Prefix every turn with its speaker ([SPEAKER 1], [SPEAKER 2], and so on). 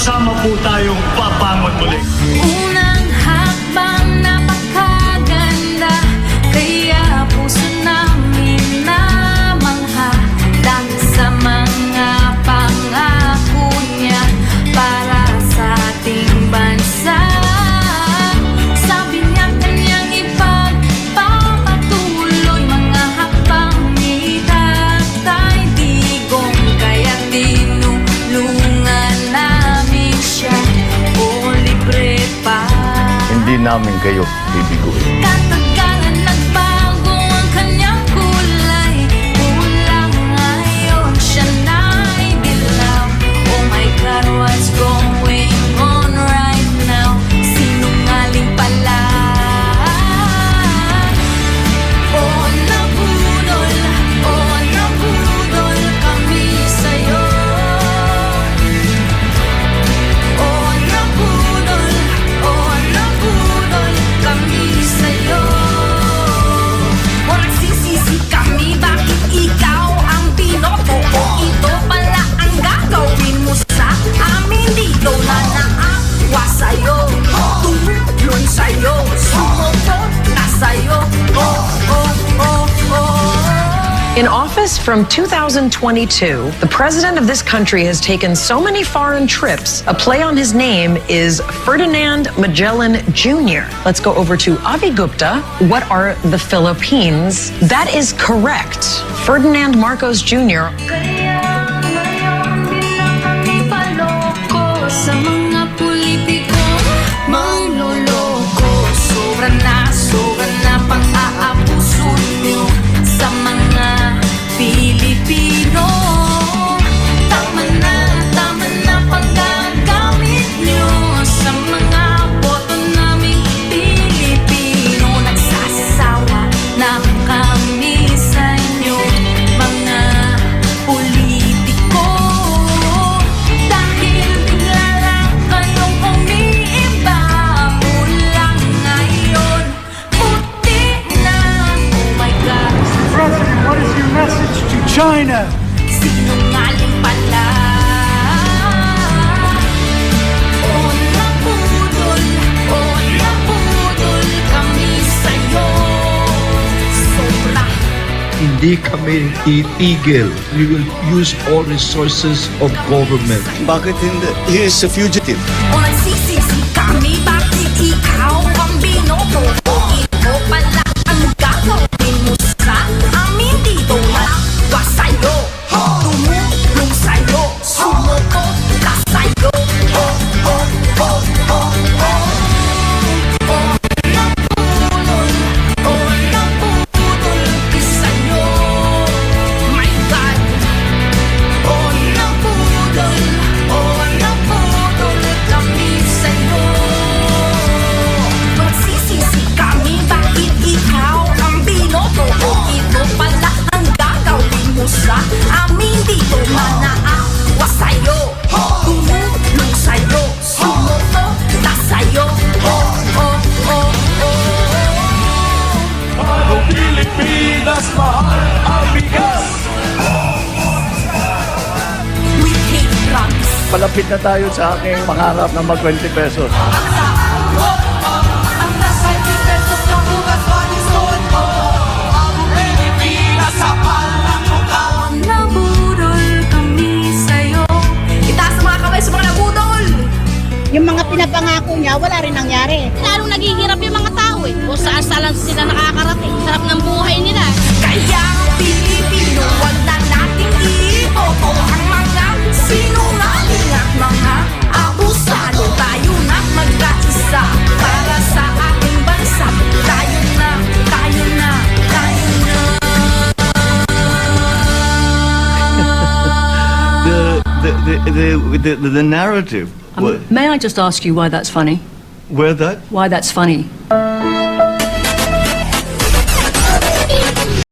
[SPEAKER 1] Sama-sama po tayong pabangon muli.
[SPEAKER 2] Unang hakbang napakaganda, kaya puso namin namangha dahil sa mga pangako niya para sa ating bansa. Sabi niya kanyang ipagpapatuloy mga hakbang ni Tatay Digong, kaya tinulungan namin siya o libre pa.
[SPEAKER 3] Hindi namin kayo bibiguin.
[SPEAKER 2] Katagalan nagbago ang kanyang kulay, kulang ngayon siya na'y dilaw. Oh my God, what's going on right now? Sinungaling pala. Oh nabudol kami sa'yo. Oh nabudol kami sa'yo. O nagsisisi kami, bakit ikaw ang binoto? O ito pala ang gagawin mo sa amin dito na naawa sa'yo. Tumulong sa'yo, sumupot na sa'yo.
[SPEAKER 4] In office from 2022, the president of this country has taken so many foreign trips, a play on his name is Ferdinand Magellan Jr. Let's go over to Avi Gupta. What are the Philippines? That is correct. Ferdinand Marcos Jr.
[SPEAKER 2] Kaya ngayon di na kami paloko sa mga politiko manloloko. Sobra na pang-aabuso nyo sa mga Pilipino. Tama na paggagamit nyo sa mga boto naming Pilipino. Nagsasawa na kami sa inyo mga politiko, dahil bigla lang kayong umiiba. Mula ngayon puti na. Oh my God,
[SPEAKER 1] President, what is your message to China?
[SPEAKER 2] sinungaling pala. Oh nabudol kami sa'yo. Sobra.
[SPEAKER 5] Hindi kami titigil. We will use all resources of government.
[SPEAKER 6] Bakit hindi? He is a fugitive.
[SPEAKER 2] O nagsisisi kami, bakit ikaw ang binoto? O ito pala ang gagawin mo sa amin dito. Naawa sa'yo, tumulong sa'yo, sumupot na sa'yo. Nabudol ka sa'yo. My God. Oh nabudol kami sa'yo. Magsisisi kami, bakit ikaw ang binoto? O ito pala ang gagawin mo sa amin dito. Manaawa sa'yo, tumulong sa'yo, sumuko na sa'yo.
[SPEAKER 1] Pilipinas, mahal ang bigas!
[SPEAKER 2] We hate drugs.
[SPEAKER 3] Palapit na tayo sa aking pangarap na mag 20 pesos.
[SPEAKER 2] Ang nasa pesos ng bukas panisod mo. Ang Pilipinas sa palang mukha. Nabudol kami sa'yo. Itaas ang mga kamay sa mga nabudol.
[SPEAKER 7] Yung mga pinapangako niya, wala rin nangyari. Lalong naghihirap yung mga tao eh. Kung saan-saan sila nakakarating. Sarap ng buhay nila.
[SPEAKER 2] Kaya Pilipino, wag na nating iboto ang mga sinungaling at mga abusado. Tayo na mag-isa para sa ating bansa. Tayo na.
[SPEAKER 6] The narrative.
[SPEAKER 8] May I just ask you why that's funny?
[SPEAKER 6] Where that?
[SPEAKER 8] Why that's funny?